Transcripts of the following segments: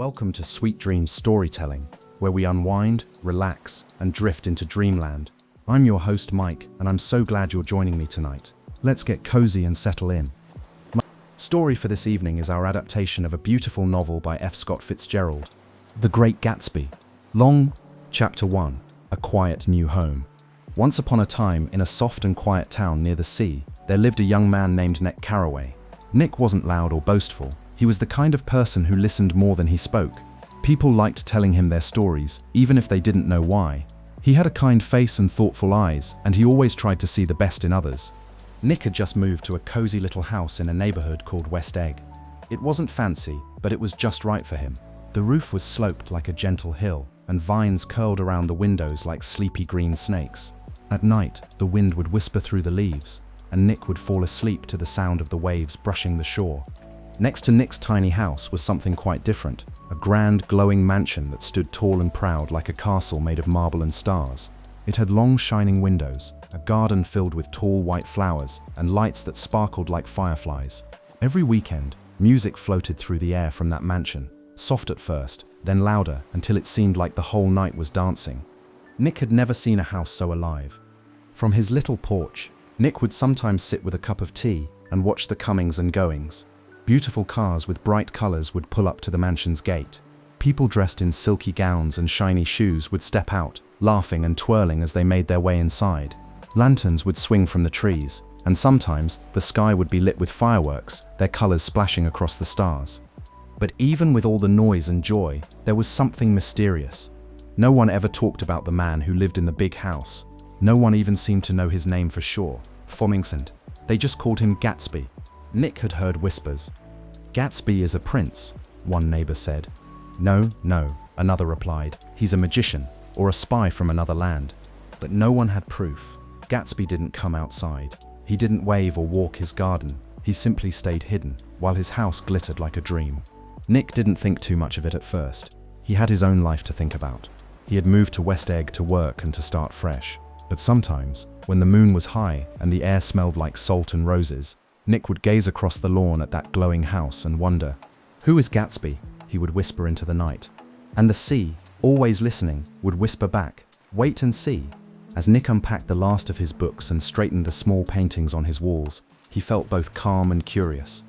Welcome to Sweet Dreams Storytelling, where we unwind, relax, and drift into dreamland. I'm your host Mike, and I'm so glad you're joining me tonight. Let's get cozy and settle in. My story for this evening is our adaptation of a beautiful novel by F. Scott Fitzgerald, The Great Gatsby. Chapter 1, A Quiet New Home. Once upon a time, in a soft and quiet town near the sea, there lived a young man named Nick Carraway. Nick wasn't loud or boastful. He was the kind of person who listened more than he spoke. People liked telling him their stories, even if they didn't know why. He had a kind face and thoughtful eyes, and he always tried to see the best in others. Nick had just moved to a cozy little house in a neighborhood called West Egg. It wasn't fancy, but it was just right for him. The roof was sloped like a gentle hill, and vines curled around the windows like sleepy green snakes. At night, the wind would whisper through the leaves, and Nick would fall asleep to the sound of the waves brushing the shore. Next to Nick's tiny house was something quite different, a grand, glowing mansion that stood tall and proud like a castle made of marble and stars. It had long, shining windows, a garden filled with tall white flowers, and lights that sparkled like fireflies. Every weekend, music floated through the air from that mansion, soft at first, then louder until it seemed like the whole night was dancing. Nick had never seen a house so alive. From his little porch, Nick would sometimes sit with a cup of tea and watch the comings and goings. Beautiful cars with bright colors would pull up to the mansion's gate. People dressed in silky gowns and shiny shoes would step out, laughing and twirling as they made their way inside. Lanterns would swing from the trees, and sometimes the sky would be lit with fireworks, their colors splashing across the stars. But even with all the noise and joy, there was something mysterious. No one ever talked about the man who lived in the big house. No one even seemed to know his name for sure. They just called him Gatsby. Nick had heard whispers. "Gatsby is a prince," one neighbor said. No, another replied. "He's a magician, or a spy from another land." But no one had proof. Gatsby didn't come outside. He didn't wave or walk his garden. He simply stayed hidden, while his house glittered like a dream. Nick didn't think too much of it at first. He had his own life to think about. He had moved to West Egg to work and to start fresh. But sometimes, when the moon was high and the air smelled like salt and roses, Nick would gaze across the lawn at that glowing house and wonder, "Who is Gatsby?" he would whisper into the night. And the sea, always listening, would whisper back, "Wait and see." As Nick unpacked the last of his books and straightened the small paintings on his walls, he felt both calm and curious.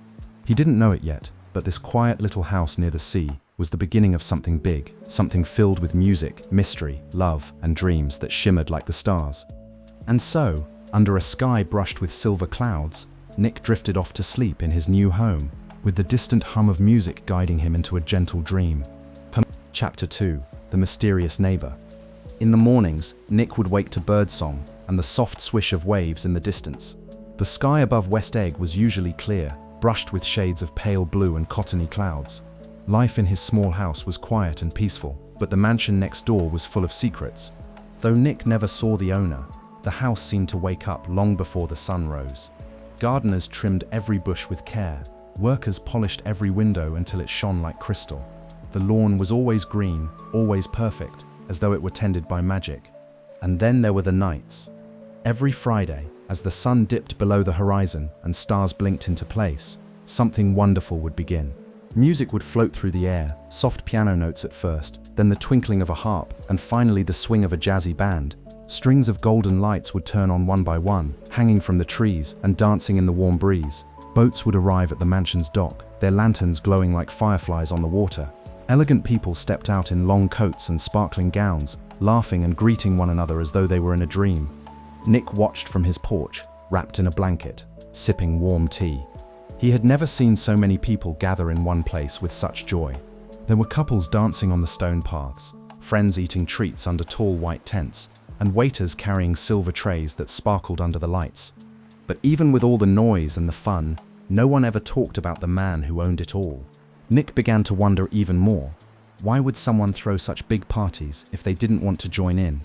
He didn't know it yet, but this quiet little house near the sea was the beginning of something big, something filled with music, mystery, love, and dreams that shimmered like the stars. And so, under a sky brushed with silver clouds, Nick drifted off to sleep in his new home, with the distant hum of music guiding him into a gentle dream. Chapter 2, The Mysterious Neighbor. In the mornings, Nick would wake to birdsong and the soft swish of waves in the distance. The sky above West Egg was usually clear, brushed with shades of pale blue and cottony clouds. Life in his small house was quiet and peaceful, but the mansion next door was full of secrets. Though Nick never saw the owner, the house seemed to wake up long before the sun rose. Gardeners trimmed every bush with care. Workers polished every window until it shone like crystal. The lawn was always green, always perfect, as though it were tended by magic. And then there were the nights. Every Friday, as the sun dipped below the horizon and stars blinked into place, something wonderful would begin. Music would float through the air, soft piano notes at first, then the twinkling of a harp, and finally the swing of a jazzy band. Strings of golden lights would turn on one by one, hanging from the trees and dancing in the warm breeze. Boats would arrive at the mansion's dock, their lanterns glowing like fireflies on the water. Elegant people stepped out in long coats and sparkling gowns, laughing and greeting one another as though they were in a dream. Nick watched from his porch, wrapped in a blanket, sipping warm tea. He had never seen so many people gather in one place with such joy. There were couples dancing on the stone paths, friends eating treats under tall white tents, and waiters carrying silver trays that sparkled under the lights. But even with all the noise and the fun, no one ever talked about the man who owned it all. Nick began to wonder even more. Why would someone throw such big parties if they didn't want to join in?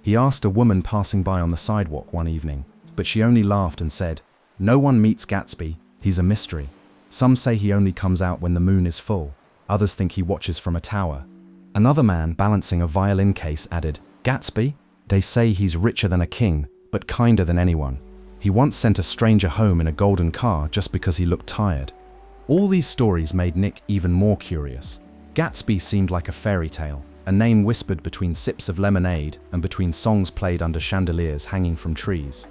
He asked a woman passing by on the sidewalk one evening, but she only laughed and said, "No one meets Gatsby, he's a mystery. Some say he only comes out when the moon is full. Others think he watches from a tower." Another man balancing a violin case added, "Gatsby? They say he's richer than a king, but kinder than anyone. He once sent a stranger home in a golden car just because he looked tired." All these stories made Nick even more curious. Gatsby seemed like a fairy tale, a name whispered between sips of lemonade and between songs played under chandeliers hanging from trees.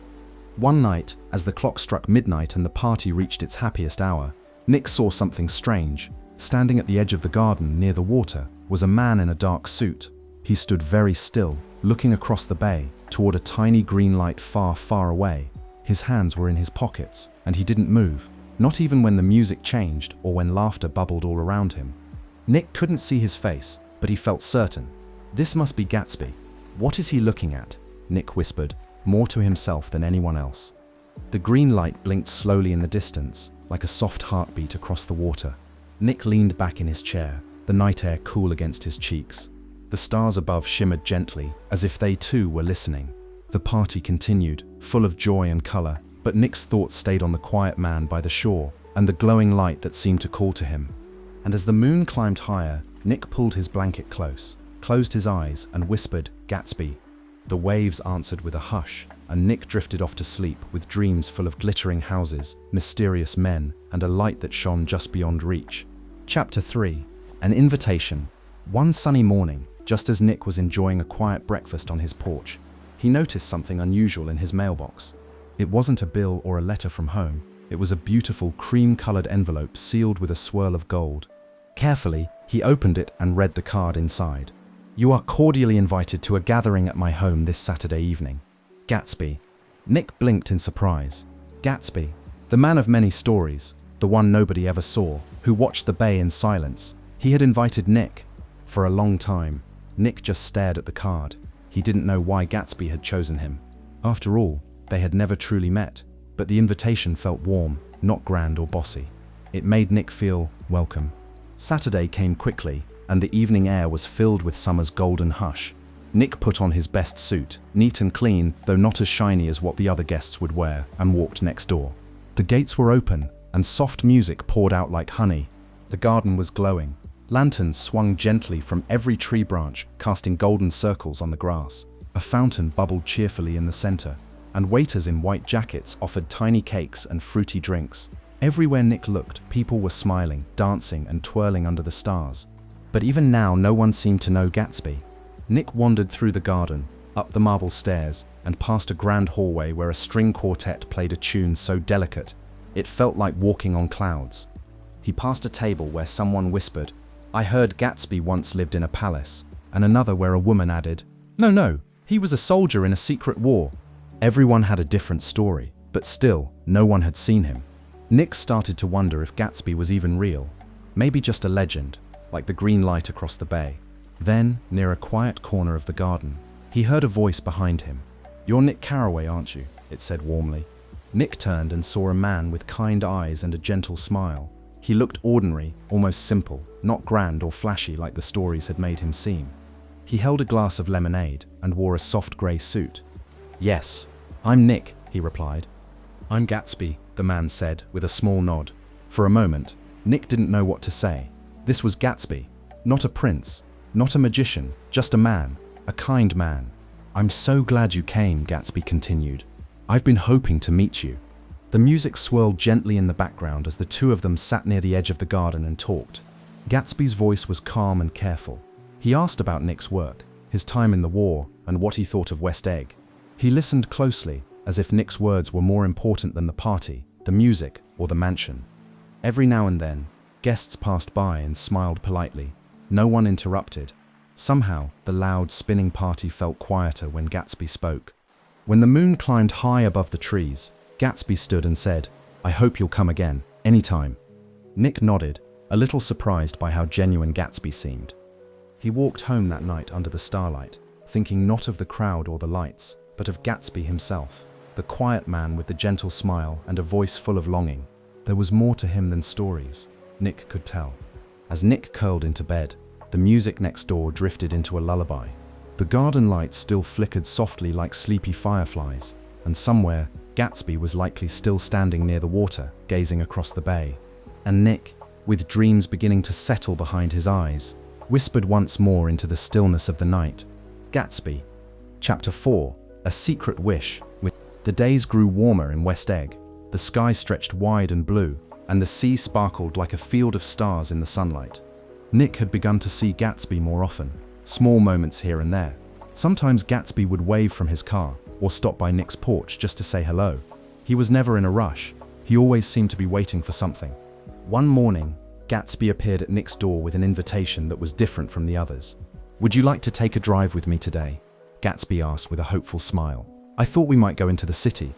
One night, as the clock struck midnight and the party reached its happiest hour, Nick saw something strange. Standing at the edge of the garden near the water was a man in a dark suit. He stood very still, looking across the bay, toward a tiny green light far, far away. His hands were in his pockets, and he didn't move, not even when the music changed or when laughter bubbled all around him. Nick couldn't see his face, but he felt certain. This must be Gatsby. What is he looking at? Nick whispered, more to himself than anyone else. The green light blinked slowly in the distance, like a soft heartbeat across the water. Nick leaned back in his chair, the night air cool against his cheeks. The stars above shimmered gently, as if they too were listening. The party continued, full of joy and color, but Nick's thoughts stayed on the quiet man by the shore and the glowing light that seemed to call to him. And as the moon climbed higher, Nick pulled his blanket close, closed his eyes and whispered, "Gatsby." The waves answered with a hush, and Nick drifted off to sleep with dreams full of glittering houses, mysterious men, and a light that shone just beyond reach. Chapter 3. An Invitation. One sunny morning, just as Nick was enjoying a quiet breakfast on his porch, he noticed something unusual in his mailbox. It wasn't a bill or a letter from home. It was a beautiful cream-colored envelope sealed with a swirl of gold. Carefully, he opened it and read the card inside. "You are cordially invited to a gathering at my home this Saturday evening. Gatsby." Nick blinked in surprise. Gatsby, the man of many stories, the one nobody ever saw, who watched the bay in silence. He had invited Nick. For a long time, Nick just stared at the card. He didn't know why Gatsby had chosen him. After all, they had never truly met, but the invitation felt warm, not grand or bossy. It made Nick feel welcome. Saturday came quickly, and the evening air was filled with summer's golden hush. Nick put on his best suit, neat and clean, though not as shiny as what the other guests would wear, and walked next door. The gates were open, and soft music poured out like honey. The garden was glowing. Lanterns swung gently from every tree branch, casting golden circles on the grass. A fountain bubbled cheerfully in the center, and waiters in white jackets offered tiny cakes and fruity drinks. Everywhere Nick looked, people were smiling, dancing, and twirling under the stars. But even now, no one seemed to know Gatsby. Nick wandered through the garden, up the marble stairs, and past a grand hallway where a string quartet played a tune so delicate, it felt like walking on clouds. He passed a table where someone whispered, "I heard Gatsby once lived in a palace," and another where a woman added, No, he was a soldier in a secret war." Everyone had a different story, but still, no one had seen him. Nick started to wonder if Gatsby was even real, maybe just a legend, like the green light across the bay. Then, near a quiet corner of the garden, he heard a voice behind him. "You're Nick Carraway, aren't you?" it said warmly. Nick turned and saw a man with kind eyes and a gentle smile. He looked ordinary, almost simple, not grand or flashy like the stories had made him seem. He held a glass of lemonade and wore a soft grey suit. "Yes, I'm Nick," he replied. "I'm Gatsby," the man said with a small nod. For a moment, Nick didn't know what to say. This was Gatsby, not a prince, not a magician, just a man, a kind man. "I'm so glad you came," Gatsby continued. "I've been hoping to meet you." The music swirled gently in the background as the two of them sat near the edge of the garden and talked. Gatsby's voice was calm and careful. He asked about Nick's work, his time in the war, and what he thought of West Egg. He listened closely, as if Nick's words were more important than the party, the music, or the mansion. Every now and then, guests passed by and smiled politely. No one interrupted. Somehow, the loud, spinning party felt quieter when Gatsby spoke. When the moon climbed high above the trees, Gatsby stood and said, "I hope you'll come again, anytime." Nick nodded, a little surprised by how genuine Gatsby seemed. He walked home that night under the starlight, thinking not of the crowd or the lights, but of Gatsby himself, the quiet man with the gentle smile and a voice full of longing. There was more to him than stories, Nick could tell. As Nick curled into bed, the music next door drifted into a lullaby. The garden lights still flickered softly like sleepy fireflies, and somewhere, Gatsby was likely still standing near the water, gazing across the bay. And Nick, with dreams beginning to settle behind his eyes, whispered once more into the stillness of the night. Gatsby. Chapter 4. A Secret Wish. The days grew warmer in West Egg. The sky stretched wide and blue, and the sea sparkled like a field of stars in the sunlight. Nick had begun to see Gatsby more often, small moments here and there. Sometimes Gatsby would wave from his car or stop by Nick's porch just to say hello. He was never in a rush. He always seemed to be waiting for something. One morning, Gatsby appeared at Nick's door with an invitation that was different from the others. "Would you like to take a drive with me today?" Gatsby asked with a hopeful smile. "I thought we might go into the city."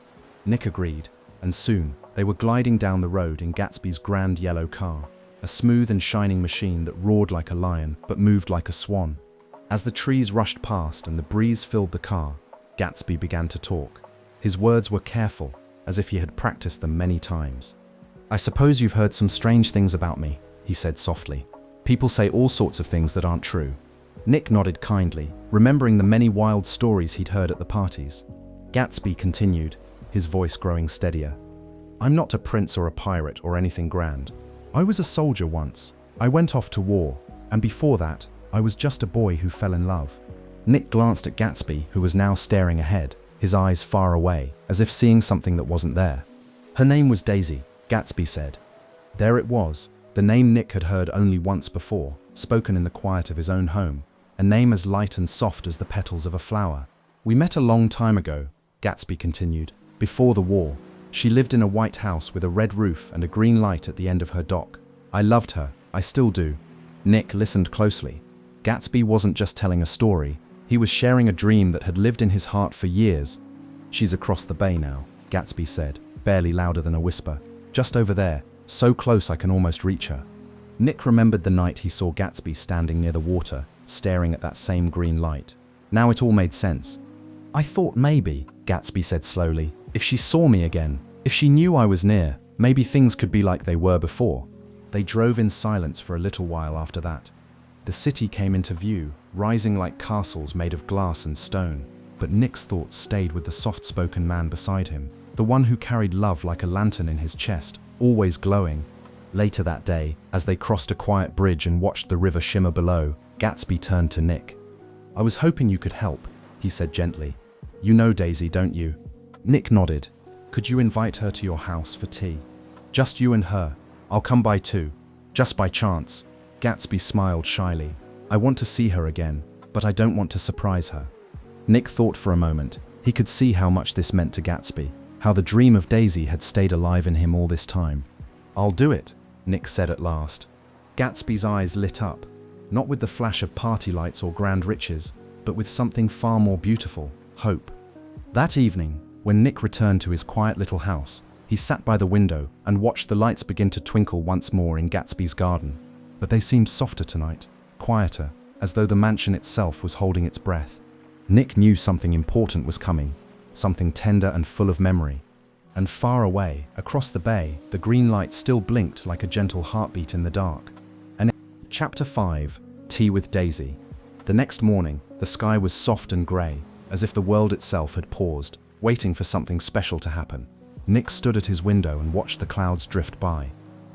Nick agreed, and soon they were gliding down the road in Gatsby's grand yellow car, a smooth and shining machine that roared like a lion but moved like a swan. As the trees rushed past and the breeze filled the car, Gatsby began to talk. His words were careful, as if he had practiced them many times. "I suppose you've heard some strange things about me," he said softly. "People say all sorts of things that aren't true." Nick nodded kindly, remembering the many wild stories he'd heard at the parties. Gatsby continued, his voice growing steadier. "I'm not a prince or a pirate or anything grand. I was a soldier once. I went off to war, and before that, I was just a boy who fell in love." Nick glanced at Gatsby, who was now staring ahead, his eyes far away, as if seeing something that wasn't there. "Her name was Daisy," Gatsby said. There it was, the name Nick had heard only once before, spoken in the quiet of his own home, a name as light and soft as the petals of a flower. "We met a long time ago," Gatsby continued, "before the war. She lived in a white house with a red roof and a green light at the end of her dock. I loved her, I still do." Nick listened closely. Gatsby wasn't just telling a story, he was sharing a dream that had lived in his heart for years. "She's across the bay now," Gatsby said, barely louder than a whisper. "Just over there, so close I can almost reach her." Nick remembered the night he saw Gatsby standing near the water, staring at that same green light. Now it all made sense. "I thought maybe," Gatsby said slowly, "if she saw me again, if she knew I was near, maybe things could be like they were before." They drove in silence for a little while after that. The city came into view, rising like castles made of glass and stone. But Nick's thoughts stayed with the soft-spoken man beside him, the one who carried love like a lantern in his chest, always glowing. Later that day, as they crossed a quiet bridge and watched the river shimmer below, Gatsby turned to Nick. "I was hoping you could help," he said gently. "You know Daisy, don't you?" Nick nodded. "Could you invite her to your house for tea? Just you and her. I'll come by too. Just by chance." Gatsby smiled shyly. "I want to see her again, but I don't want to surprise her." Nick thought for a moment. He could see how much this meant to Gatsby, how the dream of Daisy had stayed alive in him all this time. "I'll do it," Nick said at last. Gatsby's eyes lit up, not with the flash of party lights or grand riches, but with something far more beautiful, hope. That evening, when Nick returned to his quiet little house, he sat by the window and watched the lights begin to twinkle once more in Gatsby's garden. But they seemed softer tonight, quieter, as though the mansion itself was holding its breath. Nick knew something important was coming, something tender and full of memory. And far away, across the bay, the green light still blinked like a gentle heartbeat in the dark. And Chapter 5, Tea with Daisy. The next morning, the sky was soft and grey, as if the world itself had paused, waiting for something special to happen. Nick stood at his window and watched the clouds drift by.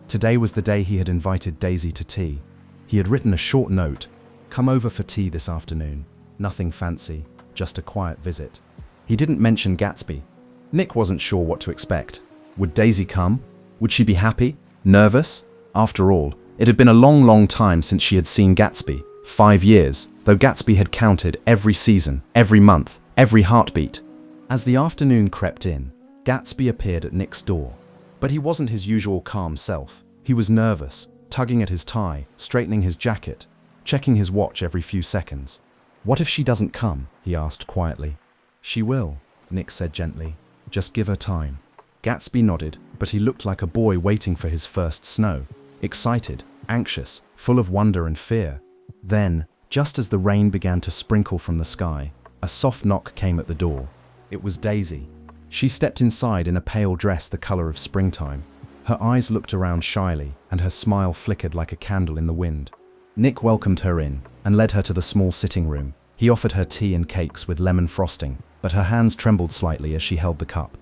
Today was the day he had invited Daisy to tea. He had written a short note, "Come over for tea this afternoon. Nothing fancy, just a quiet visit." He didn't mention Gatsby. Nick wasn't sure what to expect. Would Daisy come? Would she be happy? Nervous? After all, it had been a long time since she had seen Gatsby. 5 years, though Gatsby had counted every season, every month, every heartbeat. As the afternoon crept in, Gatsby appeared at Nick's door. But he wasn't his usual calm self. He was nervous, tugging at his tie, straightening his jacket, checking his watch every few seconds. "What if she doesn't come?" he asked quietly. "She will," Nick said gently. "Just give her time." Gatsby nodded, but he looked like a boy waiting for his first snow. Excited, anxious, full of wonder and fear. Then, just as the rain began to sprinkle from the sky, a soft knock came at the door. It was Daisy. She stepped inside in a pale dress the color of springtime. Her eyes looked around shyly, and her smile flickered like a candle in the wind. Nick welcomed her in and led her to the small sitting room. He offered her tea and cakes with lemon frosting, but her hands trembled slightly as she held the cup.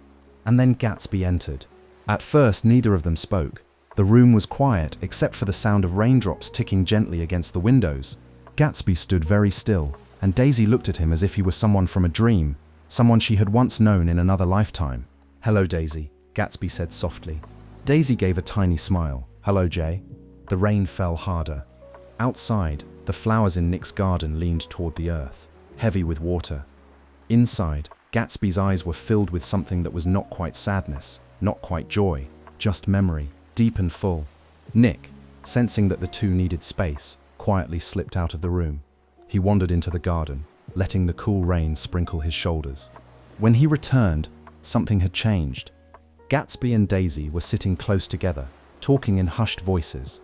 And then Gatsby entered. At first, neither of them spoke. The room was quiet except for the sound of raindrops ticking gently against the windows. Gatsby stood very still, and Daisy looked at him as if he were someone from a dream, someone she had once known in another lifetime. "Hello, Daisy," Gatsby said softly. Daisy gave a tiny smile. "Hello, Jay." The rain fell harder. Outside, the flowers in Nick's garden leaned toward the earth, heavy with water. Inside, Gatsby's eyes were filled with something that was not quite sadness, not quite joy, just memory, deep and full. Nick, sensing that the two needed space, quietly slipped out of the room. He wandered into the garden, letting the cool rain sprinkle his shoulders. When he returned, something had changed. Gatsby and Daisy were sitting close together, talking in hushed voices.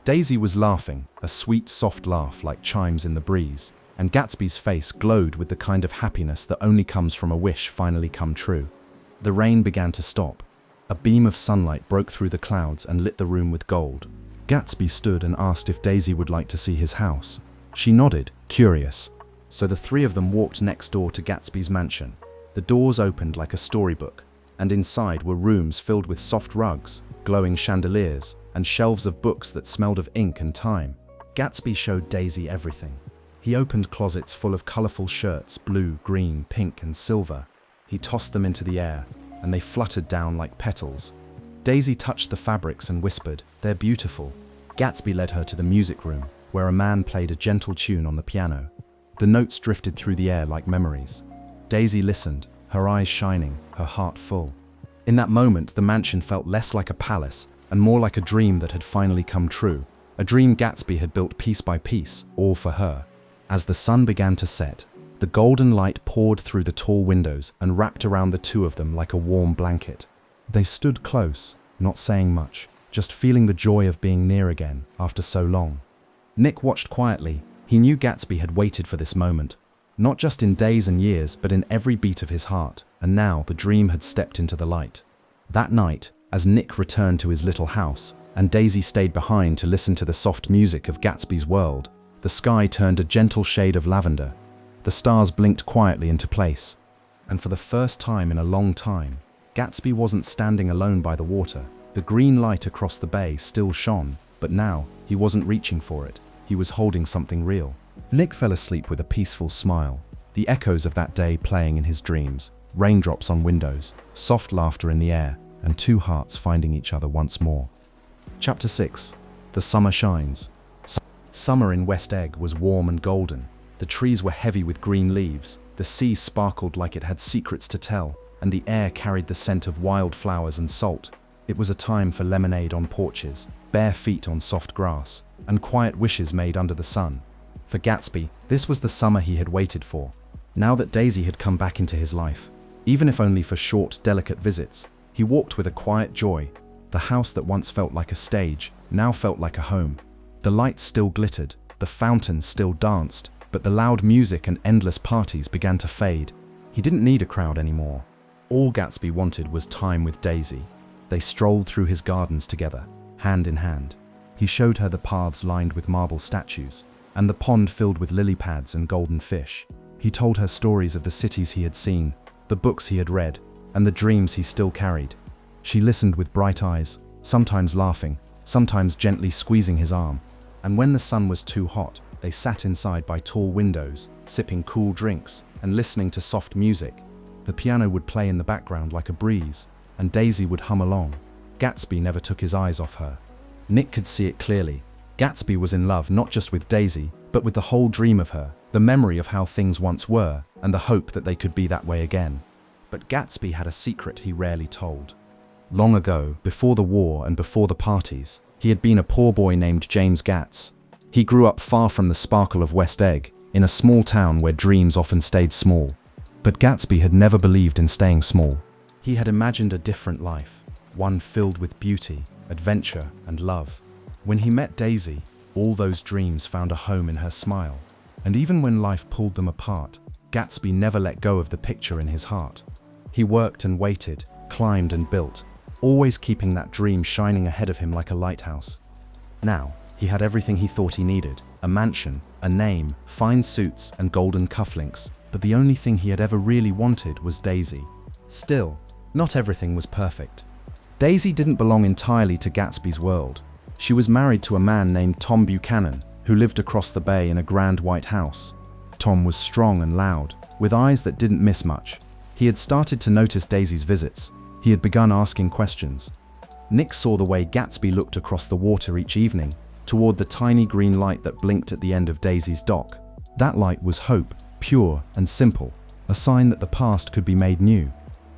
Daisy was laughing, a sweet, soft laugh like chimes in the breeze, and Gatsby's face glowed with the kind of happiness that only comes from a wish finally come true. The rain began to stop. A beam of sunlight broke through the clouds and lit the room with gold. Gatsby stood and asked if Daisy would like to see his house. She nodded, curious. So the three of them walked next door to Gatsby's mansion. The doors opened like a storybook, and inside were rooms filled with soft rugs, glowing chandeliers, and shelves of books that smelled of ink and time. Gatsby showed Daisy everything. He opened closets full of colorful shirts, blue, green, pink, and silver. He tossed them into the air, and they fluttered down like petals. Daisy touched the fabrics and whispered, "They're beautiful." Gatsby led her to the music room, where a man played a gentle tune on the piano. The notes drifted through the air like memories. Daisy listened, her eyes shining, her heart full. In that moment, the mansion felt less like a palace and more like a dream that had finally come true, a dream Gatsby had built piece by piece, all for her. As the sun began to set, the golden light poured through the tall windows and wrapped around the two of them like a warm blanket. They stood close, not saying much, just feeling the joy of being near again after so long. Nick watched quietly. He knew Gatsby had waited for this moment, not just in days and years, but in every beat of his heart, and now the dream had stepped into the light. That night, as Nick returned to his little house, and Daisy stayed behind to listen to the soft music of Gatsby's world, the sky turned a gentle shade of lavender. The stars blinked quietly into place, and for the first time in a long time, Gatsby wasn't standing alone by the water. The green light across the bay still shone, but now he wasn't reaching for it. He was holding something real. Nick fell asleep with a peaceful smile, the echoes of that day playing in his dreams, raindrops on windows, soft laughter in the air, and two hearts finding each other once more. Chapter 6. The Summer Shines. Summer in West Egg was warm and golden. The trees were heavy with green leaves, the sea sparkled like it had secrets to tell, and the air carried the scent of wildflowers and salt. It was a time for lemonade on porches, bare feet on soft grass, and quiet wishes made under the sun. For Gatsby, this was the summer he had waited for. Now that Daisy had come back into his life, even if only for short, delicate visits, he walked with a quiet joy. The house that once felt like a stage now felt like a home. The lights still glittered, the fountains still danced, but the loud music and endless parties began to fade. He didn't need a crowd anymore. All Gatsby wanted was time with Daisy. They strolled through his gardens together, hand in hand. He showed her the paths lined with marble statues, and the pond filled with lily pads and golden fish. He told her stories of the cities he had seen, the books he had read, and the dreams he still carried. She listened with bright eyes, sometimes laughing, sometimes gently squeezing his arm. And when the sun was too hot, they sat inside by tall windows, sipping cool drinks and listening to soft music. The piano would play in the background like a breeze, and Daisy would hum along. Gatsby never took his eyes off her. Nick could see it clearly. Gatsby was in love not just with Daisy, but with the whole dream of her, the memory of how things once were, and the hope that they could be that way again. But Gatsby had a secret he rarely told. Long ago, before the war and before the parties, he had been a poor boy named James Gatz. He grew up far from the sparkle of West Egg, in a small town where dreams often stayed small. But Gatsby had never believed in staying small. He had imagined a different life, one filled with beauty, adventure, and love. When he met Daisy, all those dreams found a home in her smile. And even when life pulled them apart, Gatsby never let go of the picture in his heart. He worked and waited, climbed and built, always keeping that dream shining ahead of him like a lighthouse. Now, he had everything he thought he needed: a mansion, a name, fine suits, and golden cufflinks. But the only thing he had ever really wanted was Daisy. Still, not everything was perfect. Daisy didn't belong entirely to Gatsby's world. She was married to a man named Tom Buchanan, who lived across the bay in a grand white house. Tom was strong and loud, with eyes that didn't miss much. He had started to notice Daisy's visits. He had begun asking questions. Nick saw the way Gatsby looked across the water each evening, toward the tiny green light that blinked at the end of Daisy's dock. That light was hope, pure and simple, a sign that the past could be made new.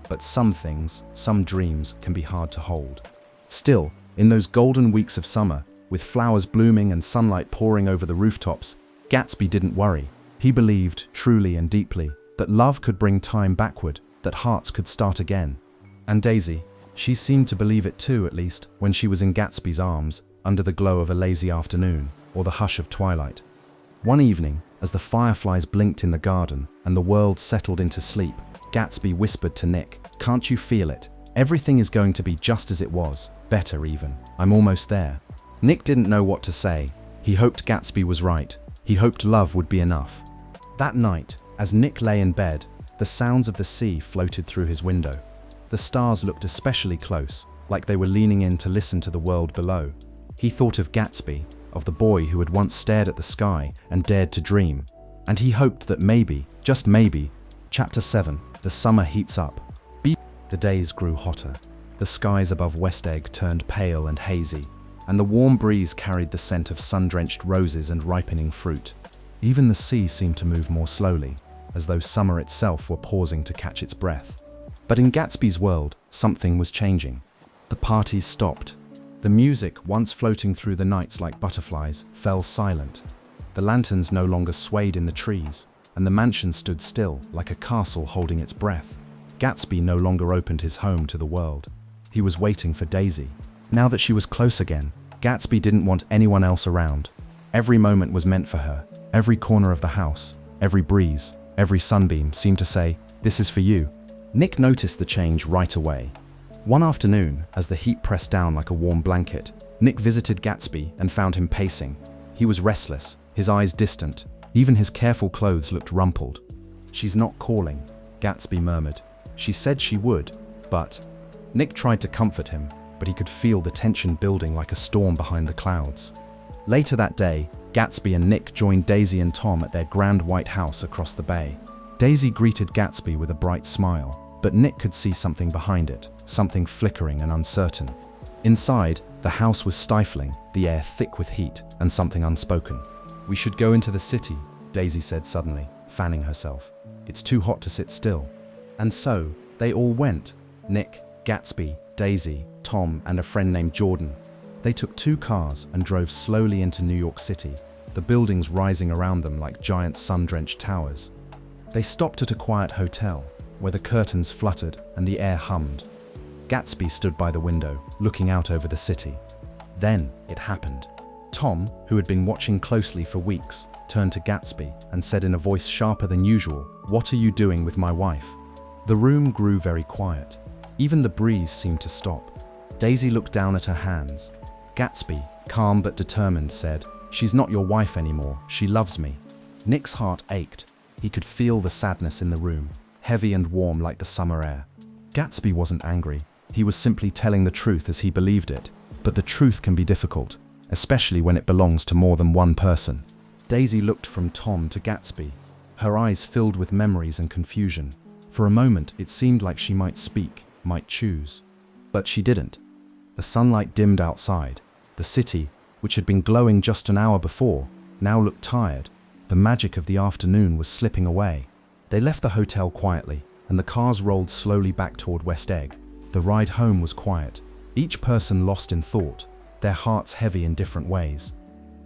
But some things, some dreams, can be hard to hold. Still, in those golden weeks of summer, with flowers blooming and sunlight pouring over the rooftops, Gatsby didn't worry. He believed, truly and deeply, that love could bring time backward, that hearts could start again. And Daisy, she seemed to believe it too, at least, when she was in Gatsby's arms, under the glow of a lazy afternoon, or the hush of twilight. One evening, as the fireflies blinked in the garden and the world settled into sleep, Gatsby whispered to Nick, "Can't you feel it? Everything is going to be just as it was, better even. I'm almost there." Nick didn't know what to say. He hoped Gatsby was right. He hoped love would be enough. That night, as Nick lay in bed, the sounds of the sea floated through his window. The stars looked especially close, like they were leaning in to listen to the world below. He thought of Gatsby, of the boy who had once stared at the sky and dared to dream. And he hoped that maybe, just maybe, Chapter 7, the summer heats up. The days grew hotter. The skies above West Egg turned pale and hazy, and the warm breeze carried the scent of sun-drenched roses and ripening fruit. Even the sea seemed to move more slowly, as though summer itself were pausing to catch its breath. But in Gatsby's world, something was changing. The parties stopped. The music, once floating through the nights like butterflies, fell silent. The lanterns no longer swayed in the trees, and the mansion stood still, like a castle holding its breath. Gatsby no longer opened his home to the world. He was waiting for Daisy. Now that she was close again, Gatsby didn't want anyone else around. Every moment was meant for her. Every corner of the house, every breeze, every sunbeam seemed to say, "This is for you." Nick noticed the change right away. One afternoon, as the heat pressed down like a warm blanket, Nick visited Gatsby and found him pacing. He was restless, his eyes distant. Even his careful clothes looked rumpled. "She's not calling," Gatsby murmured. "She said she would, but..." Nick tried to comfort him, but he could feel the tension building like a storm behind the clouds. Later that day, Gatsby and Nick joined Daisy and Tom at their grand white house across the bay. Daisy greeted Gatsby with a bright smile, but Nick could see something behind it, something flickering and uncertain. Inside, the house was stifling, the air thick with heat, and something unspoken. "We should go into the city," Daisy said suddenly, fanning herself. "It's too hot to sit still." And so, they all went. Nick, Gatsby, Daisy, Tom, and a friend named Jordan. They took 2 cars and drove slowly into New York City, the buildings rising around them like giant sun-drenched towers. They stopped at a quiet hotel, where the curtains fluttered and the air hummed. Gatsby stood by the window, looking out over the city. Then it happened. Tom, who had been watching closely for weeks, turned to Gatsby and said in a voice sharper than usual, "What are you doing with my wife?" The room grew very quiet. Even the breeze seemed to stop. Daisy looked down at her hands. Gatsby, calm but determined, said, "She's not your wife anymore. She loves me." Nick's heart ached. He could feel the sadness in the room, heavy and warm like the summer air. Gatsby wasn't angry. He was simply telling the truth as he believed it. But the truth can be difficult, especially when it belongs to more than one person. Daisy looked from Tom to Gatsby, her eyes filled with memories and confusion. For a moment, it seemed like she might speak, might choose. But she didn't. The sunlight dimmed outside. The city, which had been glowing just an hour before, now looked tired. The magic of the afternoon was slipping away. They left the hotel quietly, and the cars rolled slowly back toward West Egg. The ride home was quiet, each person lost in thought, their hearts heavy in different ways.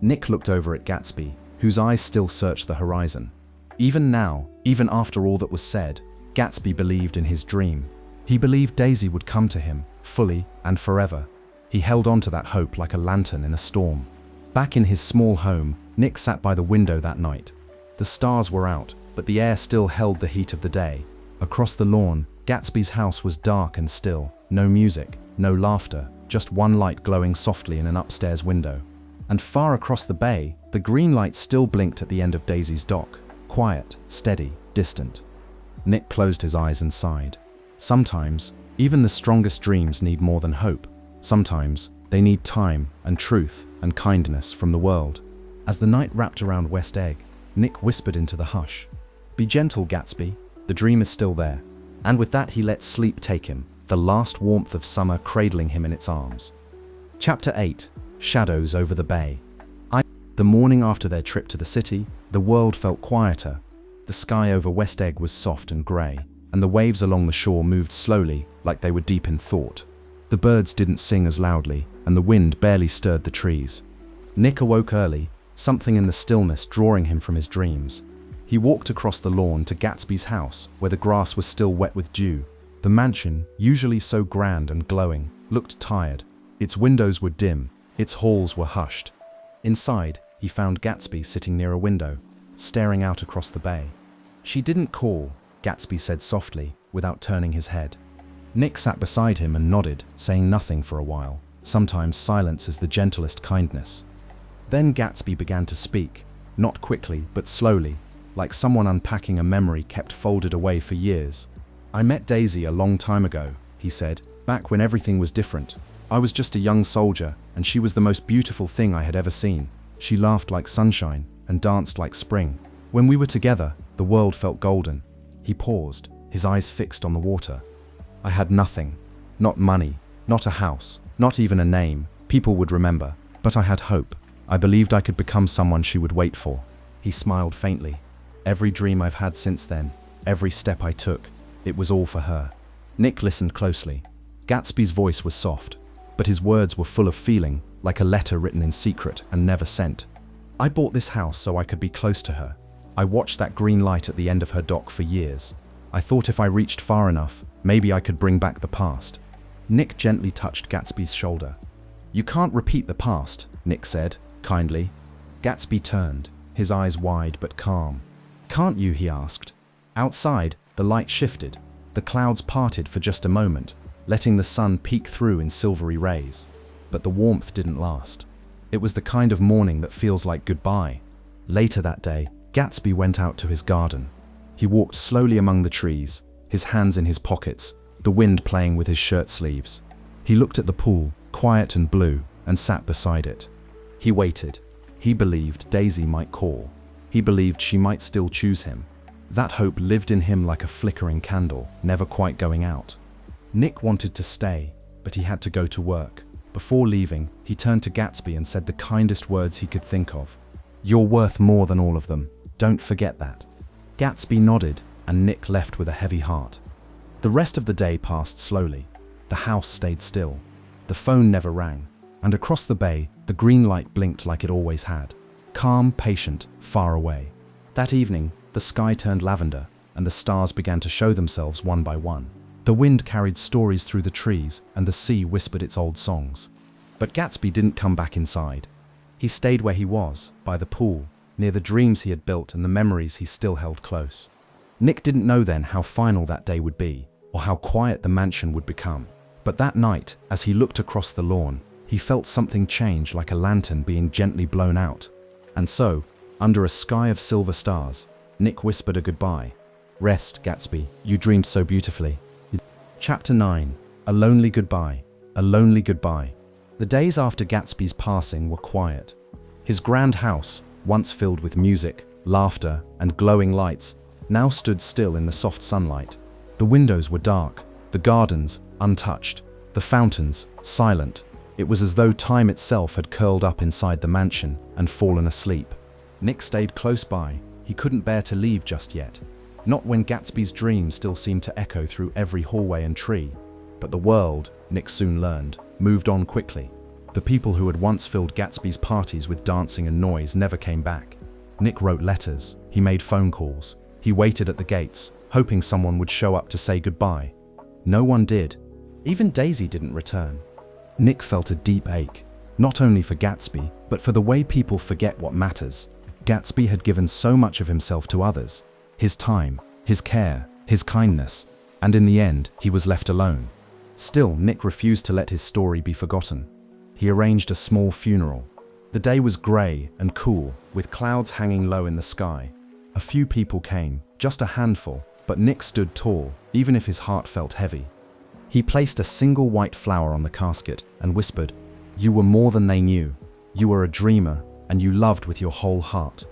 Nick looked over at Gatsby, whose eyes still searched the horizon. Even now, even after all that was said, Gatsby believed in his dream. He believed Daisy would come to him, fully and forever. He held on to that hope like a lantern in a storm. Back in his small home, Nick sat by the window that night. The stars were out, but the air still held the heat of the day. Across the lawn, Gatsby's house was dark and still. No music, no laughter, just one light glowing softly in an upstairs window. And far across the bay, the green light still blinked at the end of Daisy's dock. Quiet, steady, distant. Nick closed his eyes and sighed. Sometimes, even the strongest dreams need more than hope. Sometimes, they need time and truth and kindness from the world. As the night wrapped around West Egg, Nick whispered into the hush, "Be gentle, Gatsby, the dream is still there." And with that he let sleep take him, the last warmth of summer cradling him in its arms. Chapter 8. Shadows over the bay. The morning after their trip to the city, the world felt quieter. The sky over West Egg was soft and grey, and the waves along the shore moved slowly, like they were deep in thought. The birds didn't sing as loudly, and the wind barely stirred the trees. Nick awoke early, something in the stillness drawing him from his dreams. He walked across the lawn to Gatsby's house, where the grass was still wet with dew. The mansion, usually so grand and glowing, looked tired. Its windows were dim, its halls were hushed. Inside, he found Gatsby sitting near a window, staring out across the bay. "She didn't call," Gatsby said softly, without turning his head. Nick sat beside him and nodded, saying nothing for a while. Sometimes silence is the gentlest kindness. Then Gatsby began to speak, not quickly, but slowly, like someone unpacking a memory kept folded away for years. "I met Daisy a long time ago," he said, "back when everything was different. I was just a young soldier, and she was the most beautiful thing I had ever seen. She laughed like sunshine and danced like spring. When we were together, the world felt golden." He paused, his eyes fixed on the water. "I had nothing. Not money, not a house, not even a name people would remember. But I had hope. I believed I could become someone she would wait for." He smiled faintly. "Every dream I've had since then, every step I took, it was all for her." Nick listened closely. Gatsby's voice was soft, but his words were full of feeling, like a letter written in secret and never sent. "I bought this house so I could be close to her. I watched that green light at the end of her dock for years. I thought if I reached far enough, maybe I could bring back the past." Nick gently touched Gatsby's shoulder. "You can't repeat the past," Nick said, kindly. Gatsby turned, his eyes wide but calm. "Can't you?" he asked. Outside, the light shifted. The clouds parted for just a moment, letting the sun peek through in silvery rays. But the warmth didn't last. It was the kind of morning that feels like goodbye. Later that day, Gatsby went out to his garden. He walked slowly among the trees, his hands in his pockets, the wind playing with his shirt sleeves. He looked at the pool, quiet and blue, and sat beside it. He waited. He believed Daisy might call. He believed she might still choose him. That hope lived in him like a flickering candle, never quite going out. Nick wanted to stay, but he had to go to work. Before leaving, he turned to Gatsby and said the kindest words he could think of. "You're worth more than all of them. Don't forget that." Gatsby nodded, and Nick left with a heavy heart. The rest of the day passed slowly. The house stayed still. The phone never rang, and across the bay, the green light blinked like it always had. Calm, patient, far away. That evening, the sky turned lavender, and the stars began to show themselves one by one. The wind carried stories through the trees, and the sea whispered its old songs. But Gatsby didn't come back inside. He stayed where he was, by the pool, near the dreams he had built and the memories he still held close. Nick didn't know then how final that day would be, or how quiet the mansion would become. But that night, as he looked across the lawn, he felt something change, like a lantern being gently blown out. And so, under a sky of silver stars, Nick whispered a goodbye. "Rest, Gatsby, you dreamed so beautifully." Chapter 9. A Lonely Goodbye. A Lonely Goodbye. The days after Gatsby's passing were quiet. His grand house, once filled with music, laughter, and glowing lights, now stood still in the soft sunlight. The windows were dark, the gardens untouched, the fountains silent. It was as though time itself had curled up inside the mansion and fallen asleep. Nick stayed close by. He couldn't bear to leave just yet. Not when Gatsby's dreams still seemed to echo through every hallway and tree. But the world, Nick soon learned, moved on quickly. The people who had once filled Gatsby's parties with dancing and noise never came back. Nick wrote letters, he made phone calls, he waited at the gates, hoping someone would show up to say goodbye. No one did. Even Daisy didn't return. Nick felt a deep ache, not only for Gatsby, but for the way people forget what matters. Gatsby had given so much of himself to others. His time, his care, his kindness, and in the end, he was left alone. Still, Nick refused to let his story be forgotten. He arranged a small funeral. The day was grey and cool, with clouds hanging low in the sky. A few people came, just a handful, but Nick stood tall, even if his heart felt heavy. He placed a single white flower on the casket and whispered, "You were more than they knew. You were a dreamer, and you loved with your whole heart."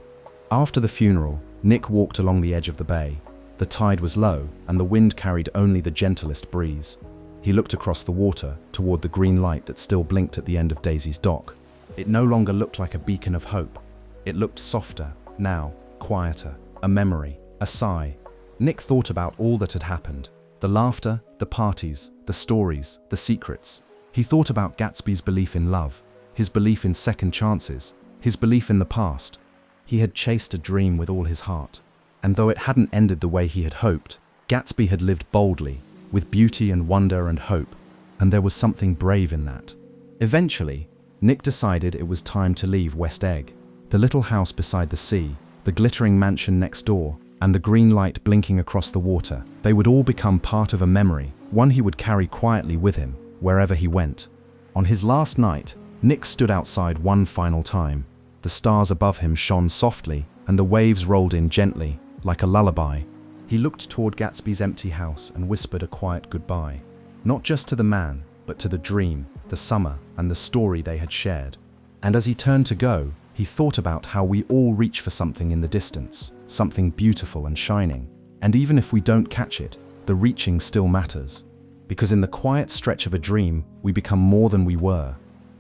After the funeral, Nick walked along the edge of the bay. The tide was low, and the wind carried only the gentlest breeze. He looked across the water, toward the green light that still blinked at the end of Daisy's dock. It no longer looked like a beacon of hope. It looked softer, now, quieter, a memory, a sigh. Nick thought about all that had happened. The laughter, the parties, the stories, the secrets. He thought about Gatsby's belief in love, his belief in second chances, his belief in the past. He had chased a dream with all his heart. And though it hadn't ended the way he had hoped, Gatsby had lived boldly, with beauty and wonder and hope, and there was something brave in that. Eventually, Nick decided it was time to leave West Egg. The little house beside the sea, the glittering mansion next door, and the green light blinking across the water, they would all become part of a memory, one he would carry quietly with him, wherever he went. On his last night, Nick stood outside one final time. The stars above him shone softly, and the waves rolled in gently, like a lullaby. He looked toward Gatsby's empty house and whispered a quiet goodbye. Not just to the man, but to the dream, the summer, and the story they had shared. And as he turned to go, he thought about how we all reach for something in the distance, something beautiful and shining. And even if we don't catch it, the reaching still matters. Because in the quiet stretch of a dream, we become more than we were.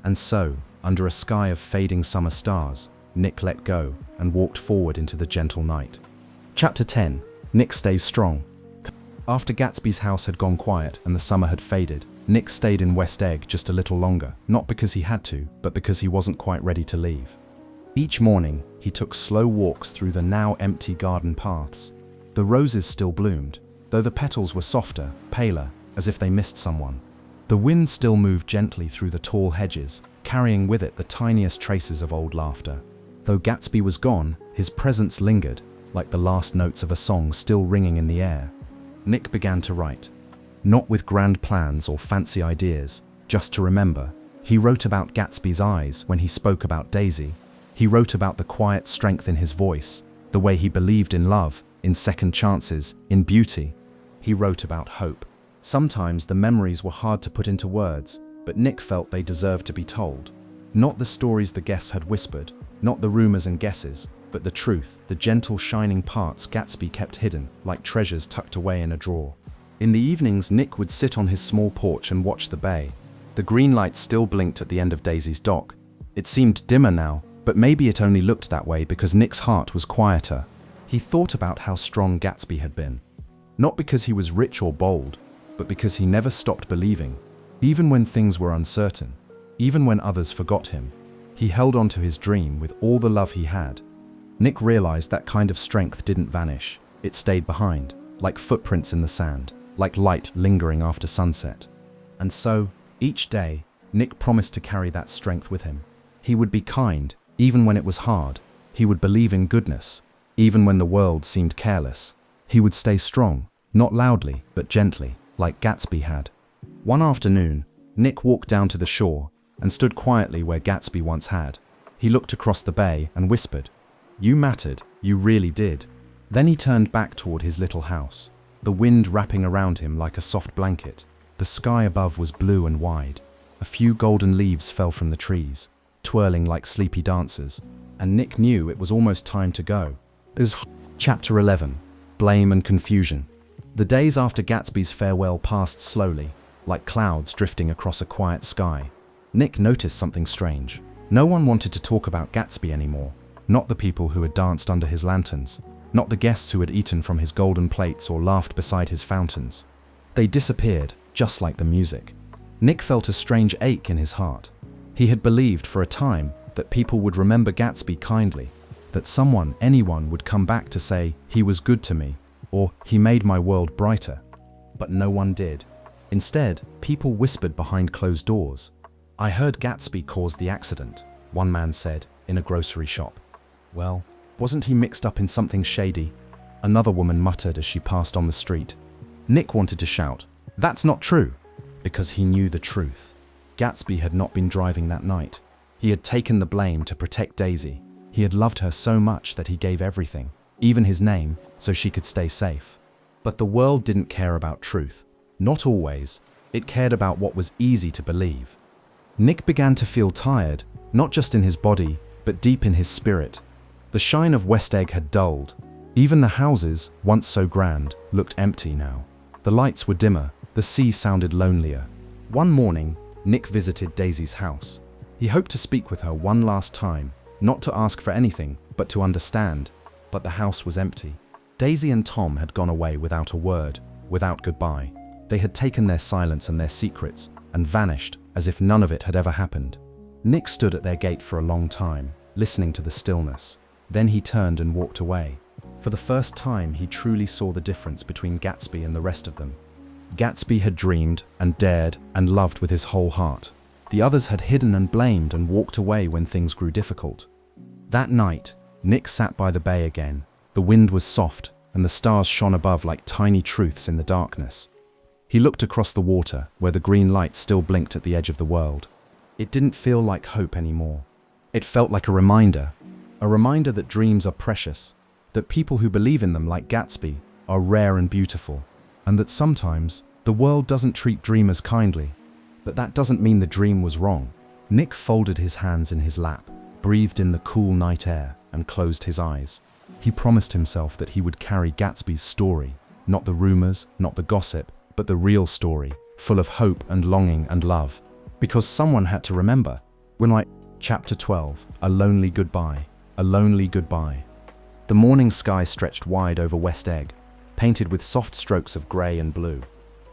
And so, under a sky of fading summer stars, Nick let go and walked forward into the gentle night. Chapter 10. Nick Stays Strong. After Gatsby's house had gone quiet and the summer had faded, Nick stayed in West Egg just a little longer, not because he had to, but because he wasn't quite ready to leave. Each morning, he took slow walks through the now empty garden paths. The roses still bloomed, though the petals were softer, paler, as if they missed someone. The wind still moved gently through the tall hedges, carrying with it the tiniest traces of old laughter. Though Gatsby was gone, his presence lingered, like the last notes of a song still ringing in the air. Nick began to write. Not with grand plans or fancy ideas, just to remember. He wrote about Gatsby's eyes when he spoke about Daisy. He wrote about the quiet strength in his voice, the way he believed in love, in second chances, in beauty. He wrote about hope. Sometimes the memories were hard to put into words, but Nick felt they deserved to be told. Not the stories the guests had whispered, not the rumors and guesses, but the truth, the gentle shining parts Gatsby kept hidden, like treasures tucked away in a drawer. In the evenings, Nick would sit on his small porch and watch the bay. The green light still blinked at the end of Daisy's dock. It seemed dimmer now, but maybe it only looked that way because Nick's heart was quieter. He thought about how strong Gatsby had been. Not because he was rich or bold, but because he never stopped believing. Even when things were uncertain, even when others forgot him, he held on to his dream with all the love he had. Nick realized that kind of strength didn't vanish. It stayed behind, like footprints in the sand, like light lingering after sunset. And so, each day, Nick promised to carry that strength with him. He would be kind, even when it was hard. He would believe in goodness, even when the world seemed careless. He would stay strong, not loudly, but gently, like Gatsby had. One afternoon, Nick walked down to the shore and stood quietly where Gatsby once had. He looked across the bay and whispered, "You mattered, you really did." Then he turned back toward his little house, the wind wrapping around him like a soft blanket. The sky above was blue and wide. A few golden leaves fell from the trees, twirling like sleepy dancers, and Nick knew it was almost time to go. It was Chapter 11. Blame and Confusion. The days after Gatsby's farewell passed slowly, like clouds drifting across a quiet sky. Nick noticed something strange. No one wanted to talk about Gatsby anymore. Not the people who had danced under his lanterns, not the guests who had eaten from his golden plates or laughed beside his fountains. They disappeared, just like the music. Nick felt a strange ache in his heart. He had believed for a time that people would remember Gatsby kindly, that someone, anyone, would come back to say, "He was good to me," or "He made my world brighter." But no one did. Instead, people whispered behind closed doors. "I heard Gatsby caused the accident," one man said, in a grocery shop. "Well, wasn't he mixed up in something shady?" Another woman muttered as she passed on the street. Nick wanted to shout, "That's not true," because he knew the truth. Gatsby had not been driving that night. He had taken the blame to protect Daisy. He had loved her so much that he gave everything, even his name, so she could stay safe. But the world didn't care about truth. Not always. It cared about what was easy to believe. Nick began to feel tired, not just in his body, but deep in his spirit. The shine of West Egg had dulled. Even the houses, once so grand, looked empty now. The lights were dimmer, the sea sounded lonelier. One morning, Nick visited Daisy's house. He hoped to speak with her one last time, not to ask for anything, but to understand. But the house was empty. Daisy and Tom had gone away without a word, without goodbye. They had taken their silence and their secrets and vanished as if none of it had ever happened. Nick stood at their gate for a long time, listening to the stillness. Then he turned and walked away. For the first time, he truly saw the difference between Gatsby and the rest of them. Gatsby had dreamed and dared and loved with his whole heart. The others had hidden and blamed and walked away when things grew difficult. That night, Nick sat by the bay again. The wind was soft, and the stars shone above like tiny truths in the darkness. He looked across the water, where the green light still blinked at the edge of the world. It didn't feel like hope anymore. It felt like a reminder that dreams are precious, that people who believe in them like Gatsby are rare and beautiful, and that sometimes the world doesn't treat dreamers kindly. But that doesn't mean the dream was wrong. Nick folded his hands in his lap, breathed in the cool night air, and closed his eyes. He promised himself that he would carry Gatsby's story, not the rumors, not the gossip, but the real story, full of hope and longing and love. Because someone had to remember. Chapter 12, A Lonely Goodbye. A Lonely Goodbye. The morning sky stretched wide over West Egg, painted with soft strokes of grey and blue.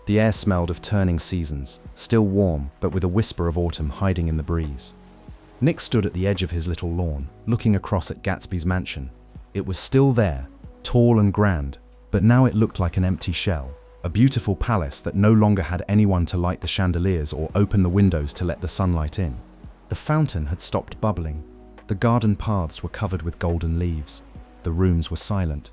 The air smelled of turning seasons, still warm, but with a whisper of autumn hiding in the breeze. Nick stood at the edge of his little lawn, looking across at Gatsby's mansion. It was still there, tall and grand, but now it looked like an empty shell, a beautiful palace that no longer had anyone to light the chandeliers or open the windows to let the sunlight in. The fountain had stopped bubbling. The garden paths were covered with golden leaves. The rooms were silent.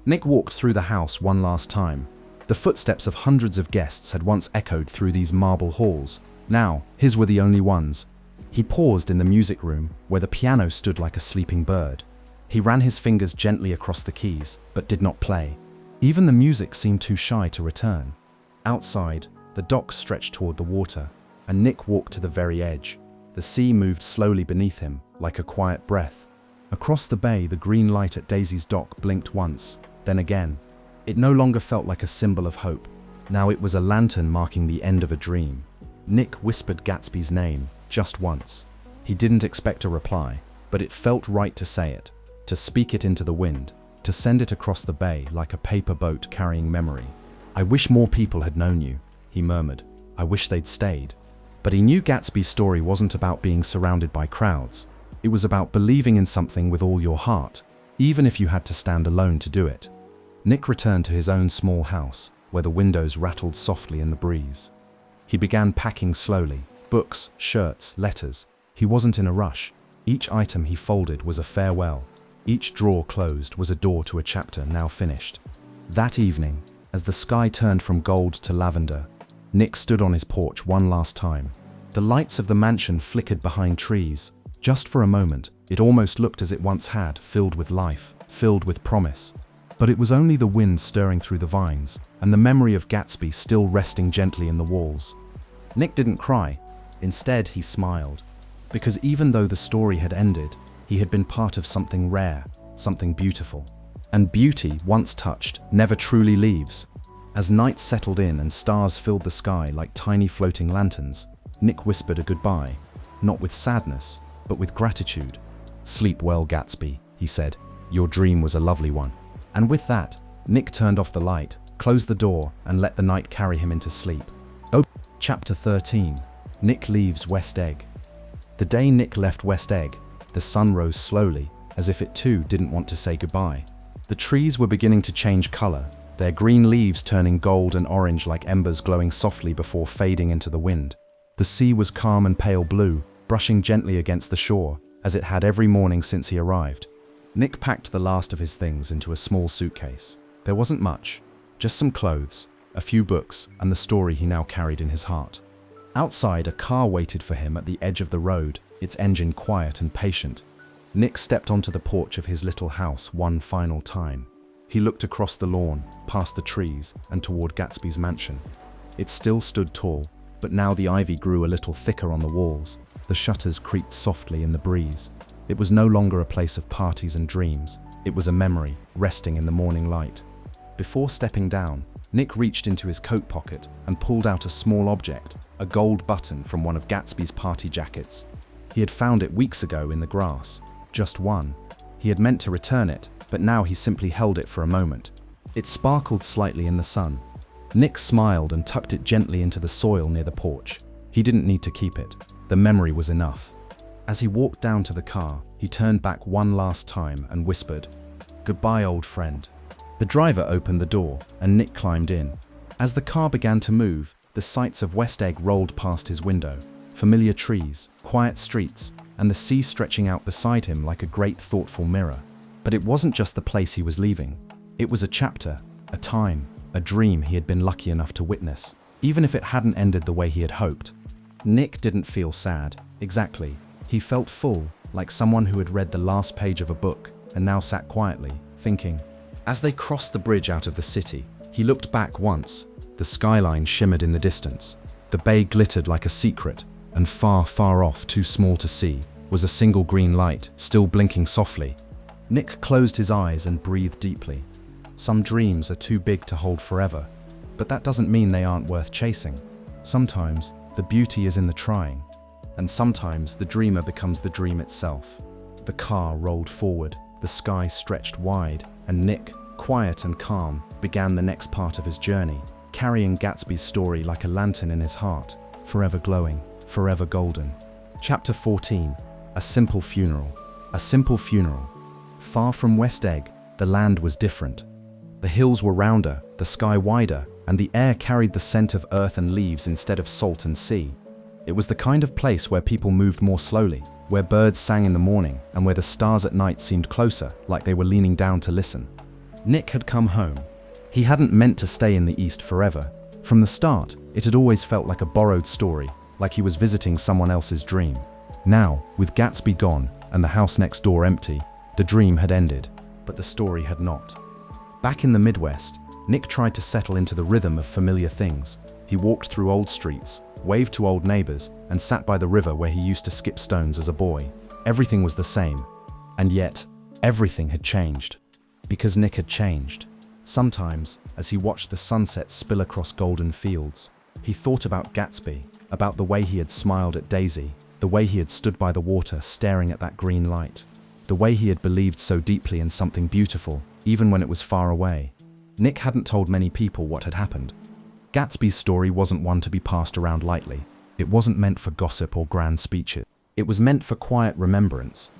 Nick walked through the house one last time. The footsteps of hundreds of guests had once echoed through these marble halls. Now, his were the only ones. He paused in the music room, where the piano stood like a sleeping bird. He ran his fingers gently across the keys, but did not play. Even the music seemed too shy to return. Outside, the dock stretched toward the water, and Nick walked to the very edge. The sea moved slowly beneath him, like a quiet breath. Across the bay, the green light at Daisy's dock blinked once, then again. It no longer felt like a symbol of hope. Now it was a lantern marking the end of a dream. Nick whispered Gatsby's name, just once. He didn't expect a reply, but it felt right to say it, to speak it into the wind, to send it across the bay like a paper boat carrying memory. "I wish more people had known you," he murmured. "I wish they'd stayed." But he knew Gatsby's story wasn't about being surrounded by crowds. It was about believing in something with all your heart, even if you had to stand alone to do it. Nick returned to his own small house, where the windows rattled softly in the breeze. He began packing slowly, books, shirts, letters. He wasn't in a rush. Each item he folded was a farewell. Each drawer closed was a door to a chapter now finished. That evening, as the sky turned from gold to lavender, Nick stood on his porch one last time. The lights of the mansion flickered behind trees. Just for a moment, it almost looked as it once had, filled with life, filled with promise. But it was only the wind stirring through the vines, and the memory of Gatsby still resting gently in the walls. Nick didn't cry. Instead, he smiled. Because even though the story had ended, he had been part of something rare, something beautiful. And beauty, once touched, never truly leaves. As night settled in and stars filled the sky like tiny floating lanterns, Nick whispered a goodbye, not with sadness, but with gratitude. "Sleep well, Gatsby," he said. "Your dream was a lovely one." And with that, Nick turned off the light, closed the door, and let the night carry him into sleep. Chapter 13. Nick leaves West Egg. The day Nick left West Egg, the sun rose slowly, as if it too didn't want to say goodbye. The trees were beginning to change color, their green leaves turning gold and orange like embers glowing softly before fading into the wind. The sea was calm and pale blue, brushing gently against the shore, as it had every morning since he arrived. Nick packed the last of his things into a small suitcase. There wasn't much, just some clothes, a few books, and the story he now carried in his heart. Outside, a car waited for him at the edge of the road, its engine quiet and patient. Nick stepped onto the porch of his little house one final time. He looked across the lawn, past the trees, and toward Gatsby's mansion. It still stood tall, but now the ivy grew a little thicker on the walls. The shutters creaked softly in the breeze. It was no longer a place of parties and dreams. It was a memory, resting in the morning light. Before stepping down, Nick reached into his coat pocket and pulled out a small object, a gold button from one of Gatsby's party jackets. He had found it weeks ago in the grass, just one. He had meant to return it, but now he simply held it for a moment. It sparkled slightly in the sun. Nick smiled and tucked it gently into the soil near the porch. He didn't need to keep it. The memory was enough. As he walked down to the car, he turned back one last time and whispered, "Goodbye, old friend." The driver opened the door, and Nick climbed in. As the car began to move, the sights of West Egg rolled past his window. Familiar trees, quiet streets, and the sea stretching out beside him like a great thoughtful mirror. But it wasn't just the place he was leaving. It was a chapter, a time, a dream he had been lucky enough to witness, even if it hadn't ended the way he had hoped. Nick didn't feel sad, exactly. He felt full, like someone who had read the last page of a book and now sat quietly, thinking. As they crossed the bridge out of the city, he looked back once. The skyline shimmered in the distance. The bay glittered like a secret, and far, far off, too small to see, was a single green light, still blinking softly. Nick closed his eyes and breathed deeply. Some dreams are too big to hold forever, but that doesn't mean they aren't worth chasing. Sometimes the beauty is in the trying, and sometimes the dreamer becomes the dream itself. The car rolled forward, the sky stretched wide, and Nick, quiet and calm, began the next part of his journey, carrying Gatsby's story like a lantern in his heart, forever glowing, forever golden. Chapter 14. A simple funeral. A simple funeral. Far from West Egg, the land was different. The hills were rounder, the sky wider, and the air carried the scent of earth and leaves instead of salt and sea. It was the kind of place where people moved more slowly, where birds sang in the morning, and where the stars at night seemed closer, like they were leaning down to listen. Nick had come home. He hadn't meant to stay in the East forever. From the start, it had always felt like a borrowed story, like he was visiting someone else's dream. Now, with Gatsby gone and the house next door empty, the dream had ended, but the story had not. Back in the Midwest, Nick tried to settle into the rhythm of familiar things. He walked through old streets, waved to old neighbors, and sat by the river where he used to skip stones as a boy. Everything was the same. And yet, everything had changed. Because Nick had changed. Sometimes, as he watched the sunset spill across golden fields, he thought about Gatsby, about the way he had smiled at Daisy, the way he had stood by the water staring at that green light, the way he had believed so deeply in something beautiful, even when it was far away. Nick hadn't told many people what had happened. Gatsby's story wasn't one to be passed around lightly. It wasn't meant for gossip or grand speeches. It was meant for quiet remembrance.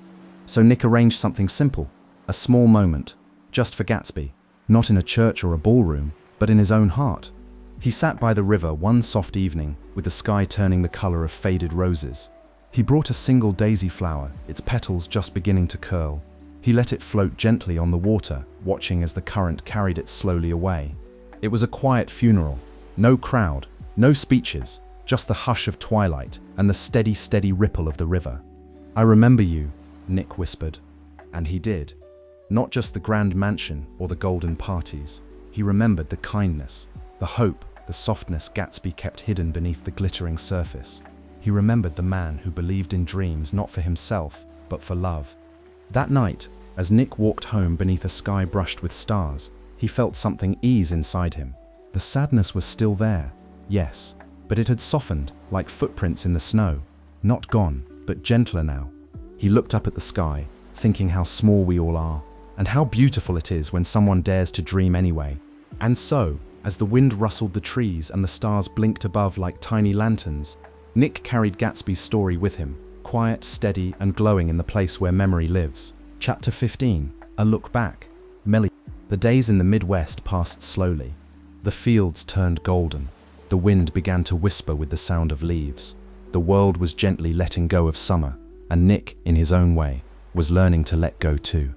So Nick arranged something simple, a small moment, just for Gatsby, not in a church or a ballroom, but in his own heart. He sat by the river one soft evening, with the sky turning the color of faded roses. He brought a single daisy flower, its petals just beginning to curl. He let it float gently on the water, watching as the current carried it slowly away. It was a quiet funeral. No crowd, no speeches, just the hush of twilight and the steady, steady ripple of the river. "I remember you," Nick whispered. And he did. Not just the grand mansion or the golden parties. He remembered the kindness, the hope, the softness Gatsby kept hidden beneath the glittering surface. He remembered the man who believed in dreams not for himself, but for love. That night, as Nick walked home beneath a sky brushed with stars, he felt something ease inside him. The sadness was still there, yes, but it had softened like footprints in the snow. Not gone, but gentler now. He looked up at the sky, thinking how small we all are, and how beautiful it is when someone dares to dream anyway. And so, as the wind rustled the trees and the stars blinked above like tiny lanterns, Nick carried Gatsby's story with him, quiet, steady, and glowing in the place where memory lives. Chapter 15. A look back. The days in the Midwest passed slowly. The fields turned golden. The wind began to whisper with the sound of leaves. The world was gently letting go of summer, and Nick, in his own way, was learning to let go too.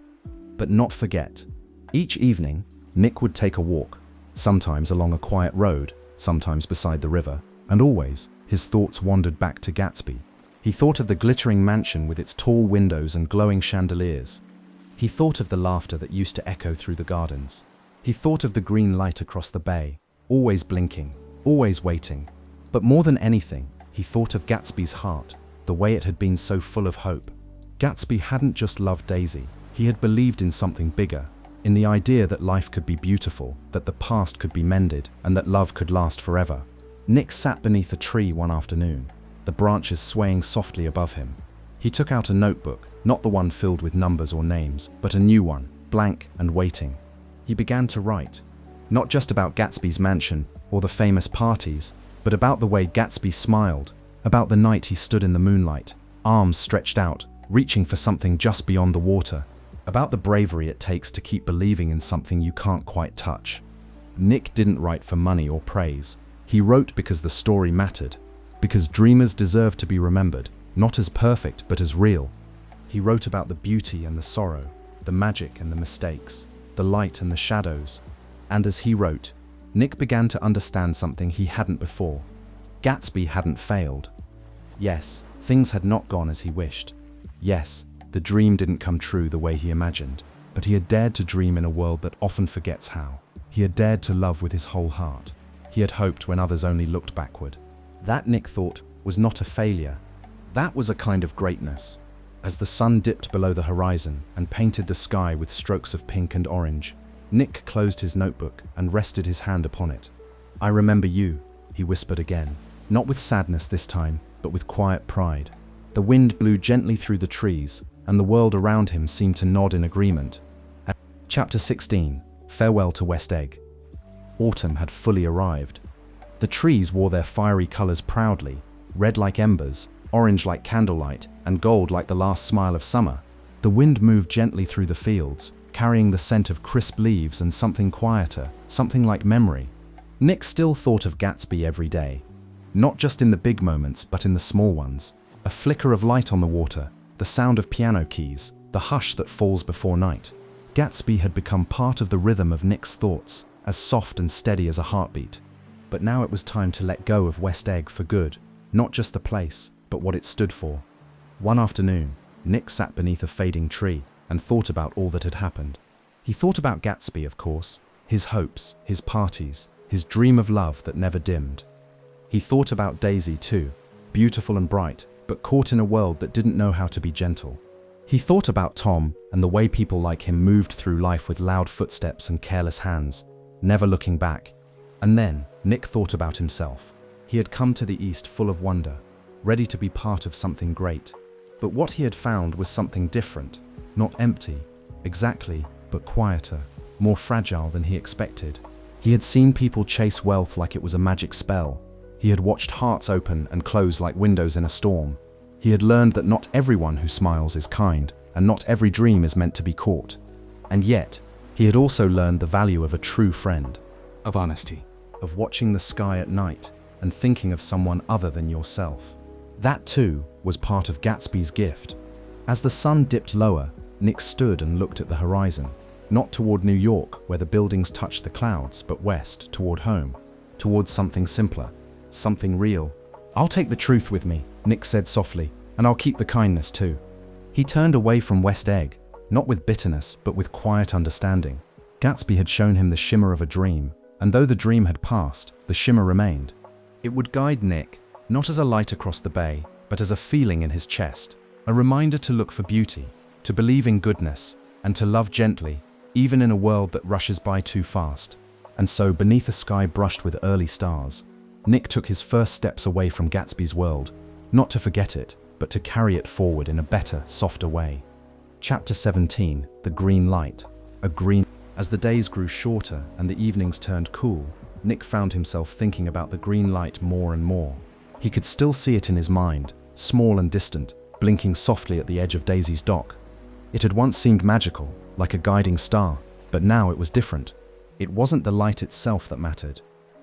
But not forget. Each evening, Nick would take a walk, sometimes along a quiet road, sometimes beside the river, and always, his thoughts wandered back to Gatsby. He thought of the glittering mansion with its tall windows and glowing chandeliers. He thought of the laughter that used to echo through the gardens. He thought of the green light across the bay, always blinking, always waiting. But more than anything, he thought of Gatsby's heart, the way it had been so full of hope. Gatsby hadn't just loved Daisy, he had believed in something bigger, in the idea that life could be beautiful, that the past could be mended, and that love could last forever. Nick sat beneath a tree one afternoon, the branches swaying softly above him. He took out a notebook, not the one filled with numbers or names, but a new one, blank and waiting. He began to write, not just about Gatsby's mansion or the famous parties, but about the way Gatsby smiled, about the night he stood in the moonlight, arms stretched out, reaching for something just beyond the water, about the bravery it takes to keep believing in something you can't quite touch. Nick didn't write for money or praise. He wrote because the story mattered, because dreamers deserve to be remembered, not as perfect but as real. He wrote about the beauty and the sorrow, the magic and the mistakes, the light and the shadows. And as he wrote, Nick began to understand something he hadn't before. Gatsby hadn't failed. Yes, things had not gone as he wished. Yes, the dream didn't come true the way he imagined, but he had dared to dream in a world that often forgets how. He had dared to love with his whole heart. He had hoped when others only looked backward. That, Nick thought, was not a failure. That was a kind of greatness. As the sun dipped below the horizon and painted the sky with strokes of pink and orange, Nick closed his notebook and rested his hand upon it. "I remember you," he whispered again, not with sadness this time, but with quiet pride. The wind blew gently through the trees, and the world around him seemed to nod in agreement. Chapter 16. Farewell to West Egg. Autumn had fully arrived. The trees wore their fiery colors proudly, red like embers, orange like candlelight, and gold like the last smile of summer. The wind moved gently through the fields, carrying the scent of crisp leaves and something quieter, something like memory. Nick still thought of Gatsby every day, not just in the big moments but in the small ones. A flicker of light on the water, the sound of piano keys, the hush that falls before night. Gatsby had become part of the rhythm of Nick's thoughts, as soft and steady as a heartbeat. But now it was time to let go of West Egg for good, not just the place, but what it stood for. One afternoon, Nick sat beneath a fading tree and thought about all that had happened. He thought about Gatsby, of course, his hopes, his parties, his dream of love that never dimmed. He thought about Daisy too, beautiful and bright, but caught in a world that didn't know how to be gentle. He thought about Tom and the way people like him moved through life with loud footsteps and careless hands, never looking back. And then Nick thought about himself. He had come to the East full of wonder, ready to be part of something great. But what he had found was something different, not empty, exactly, but quieter, more fragile than he expected. He had seen people chase wealth like it was a magic spell. He had watched hearts open and close like windows in a storm. He had learned that not everyone who smiles is kind, and not every dream is meant to be caught. And yet, he had also learned the value of a true friend. Of honesty. Of watching the sky at night and thinking of someone other than yourself. That too was part of Gatsby's gift. As the sun dipped lower, Nick stood and looked at the horizon, not toward New York where the buildings touched the clouds, but west, toward home, towards something simpler, something real. "I'll take the truth with me," Nick said softly, "and I'll keep the kindness too." He turned away from West Egg, not with bitterness, but with quiet understanding. Gatsby had shown him the shimmer of a dream, and though the dream had passed, the shimmer remained. It would guide Nick, not as a light across the bay, but as a feeling in his chest, a reminder to look for beauty, to believe in goodness, and to love gently, even in a world that rushes by too fast. And so, beneath a sky brushed with early stars, Nick took his first steps away from Gatsby's world, not to forget it, but to carry it forward in a better, softer way. Chapter 17. The Green Light. As the days grew shorter and the evenings turned cool, Nick found himself thinking about the green light more and more. He could still see it in his mind, small and distant, blinking softly at the edge of Daisy's dock. It had once seemed magical, like a guiding star, but now it was different. It wasn't the light itself that mattered.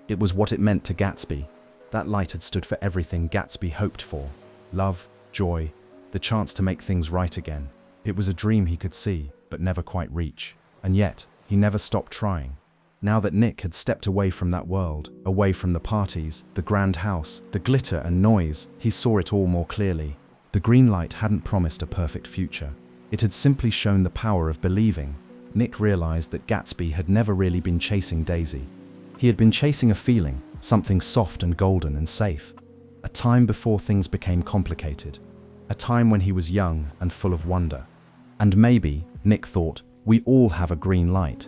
It was what it meant to Gatsby. That light had stood for everything Gatsby hoped for. Love, joy, the chance to make things right again. It was a dream he could see, but never quite reach. And yet, he never stopped trying. Now that Nick had stepped away from that world, away from the parties, the grand house, the glitter and noise, he saw it all more clearly. The green light hadn't promised a perfect future. It had simply shown the power of believing. Nick realized that Gatsby had never really been chasing Daisy. He had been chasing a feeling, something soft and golden and safe. A time before things became complicated. A time when he was young and full of wonder. And maybe, Nick thought, we all have a green light.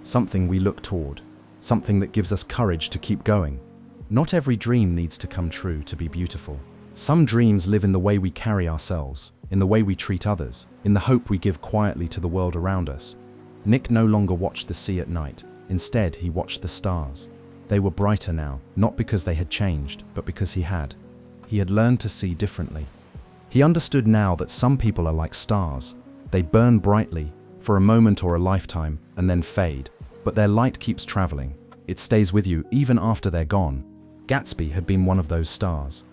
Something we look toward. Something that gives us courage to keep going. Not every dream needs to come true to be beautiful. Some dreams live in the way we carry ourselves, in the way we treat others, in the hope we give quietly to the world around us. Nick no longer watched the sea at night. Instead, he watched the stars. They were brighter now, not because they had changed, but because he had. He had learned to see differently. He understood now that some people are like stars. They burn brightly, for a moment or a lifetime, and then fade. But their light keeps traveling. It stays with you even after they're gone. Gatsby had been one of those stars.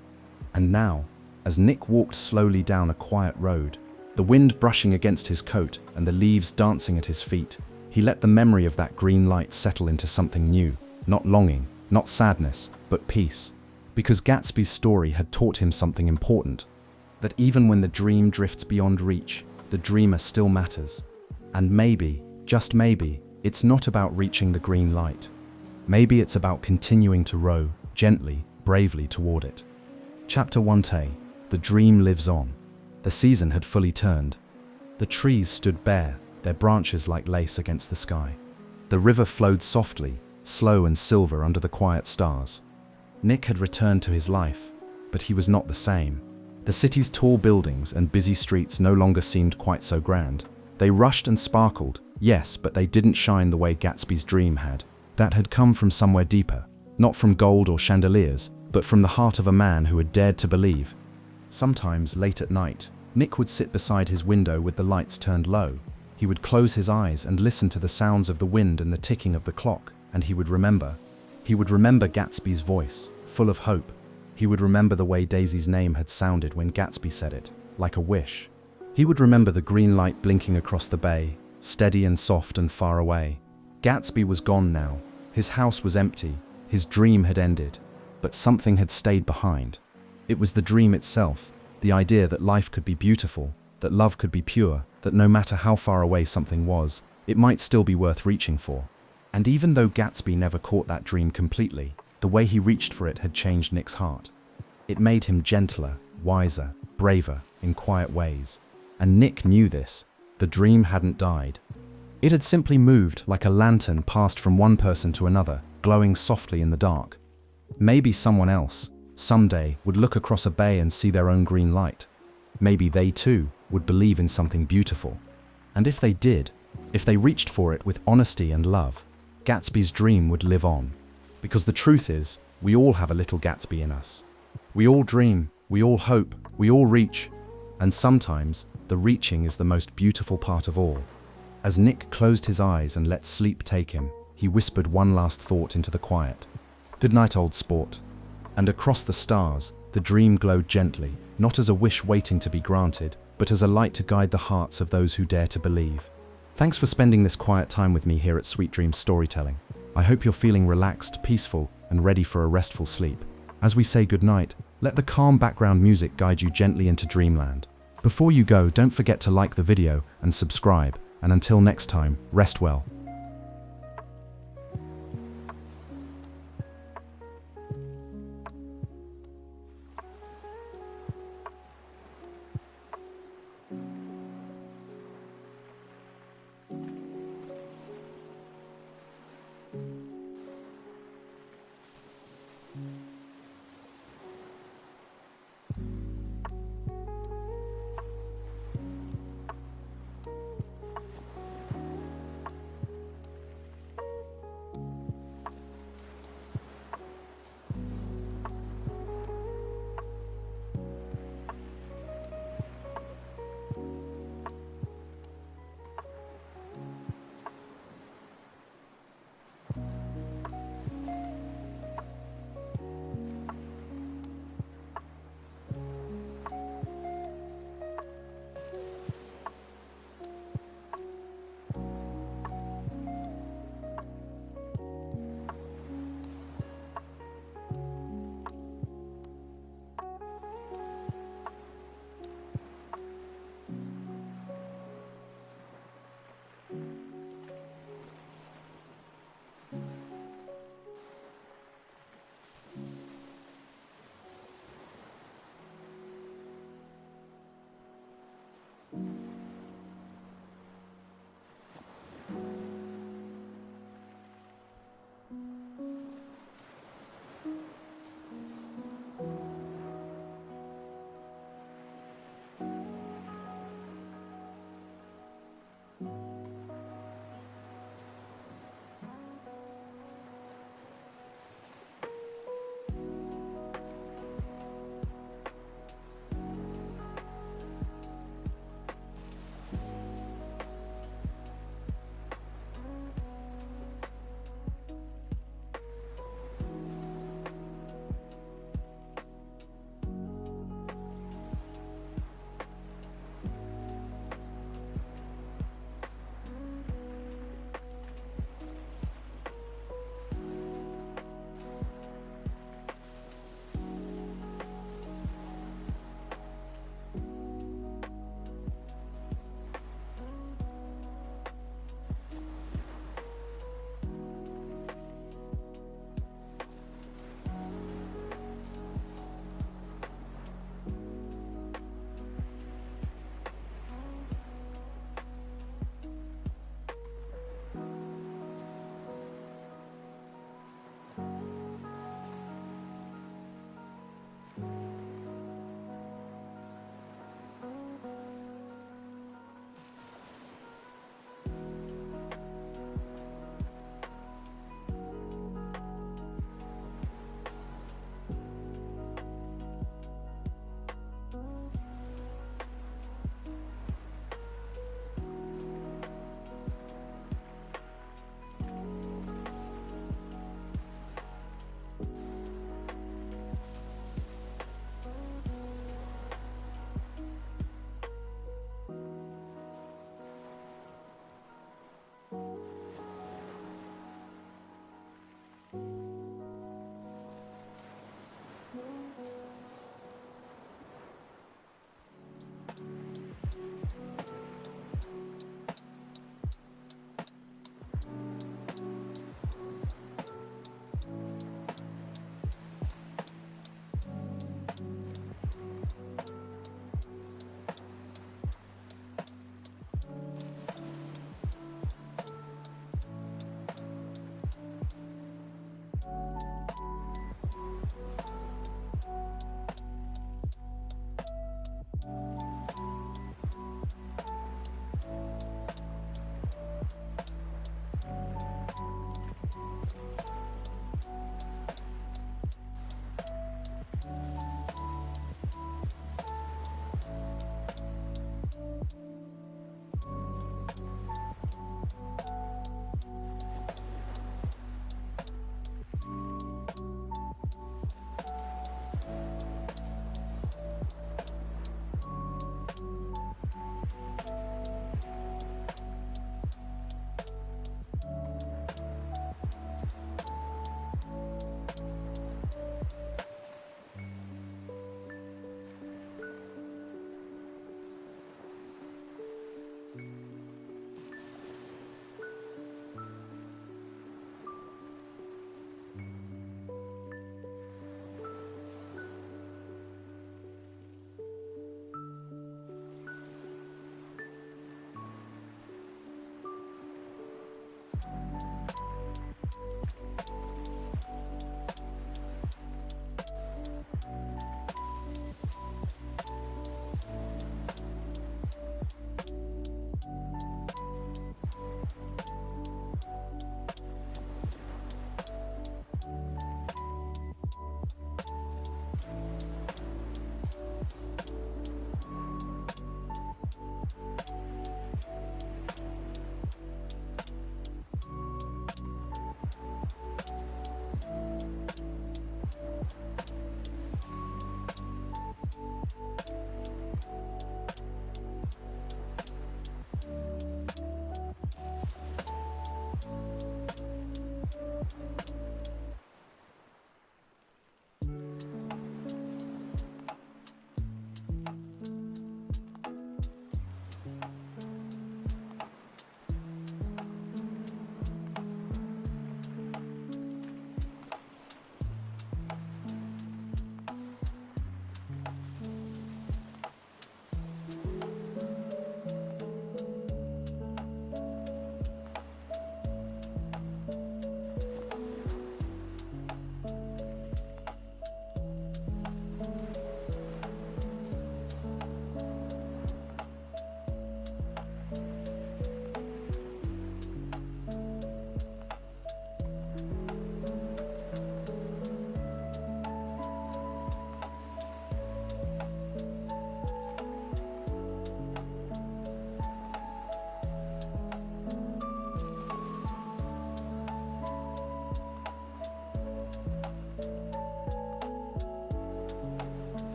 And now, as Nick walked slowly down a quiet road, the wind brushing against his coat and the leaves dancing at his feet, he let the memory of that green light settle into something new. Not longing, not sadness, but peace. Because Gatsby's story had taught him something important. That even when the dream drifts beyond reach, the dreamer still matters. And maybe, just maybe, it's not about reaching the green light. Maybe it's about continuing to row, gently, bravely toward it. Chapter 1. The dream lives on. The season had fully turned. The trees stood bare, their branches like lace against the sky. The river flowed softly, slow and silver under the quiet stars. Nick had returned to his life, but he was not the same. The city's tall buildings and busy streets no longer seemed quite so grand. They rushed and sparkled, yes, but they didn't shine the way Gatsby's dream had. That had come from somewhere deeper, not from gold or chandeliers, but from the heart of a man who had dared to believe. Sometimes, late at night, Nick would sit beside his window with the lights turned low. He would close his eyes and listen to the sounds of the wind and the ticking of the clock, and he would remember. He would remember Gatsby's voice, full of hope. He would remember the way Daisy's name had sounded when Gatsby said it, like a wish. He would remember the green light blinking across the bay, steady and soft and far away. Gatsby was gone now. His house was empty. His dream had ended. But something had stayed behind. It was the dream itself, the idea that life could be beautiful, that love could be pure, that no matter how far away something was, it might still be worth reaching for. And even though Gatsby never caught that dream completely, the way he reached for it had changed Nick's heart. It made him gentler, wiser, braver, in quiet ways. And Nick knew this. The dream hadn't died. It had simply moved like a lantern passed from one person to another, glowing softly in the dark. Maybe someone else, someday, would look across a bay and see their own green light. Maybe they too would believe in something beautiful. And if they did, if they reached for it with honesty and love, Gatsby's dream would live on. Because the truth is, we all have a little Gatsby in us. We all dream, we all hope, we all reach. And sometimes, the reaching is the most beautiful part of all. As Nick closed his eyes and let sleep take him, he whispered one last thought into the quiet. Good night, old sport. And across the stars, the dream glowed gently, not as a wish waiting to be granted, but as a light to guide the hearts of those who dare to believe. Thanks for spending this quiet time with me here at Sweet Dreams Storytelling. I hope you're feeling relaxed, peaceful, and ready for a restful sleep. As we say goodnight, let the calm background music guide you gently into dreamland. Before you go, don't forget to like the video and subscribe, and until next time, rest well.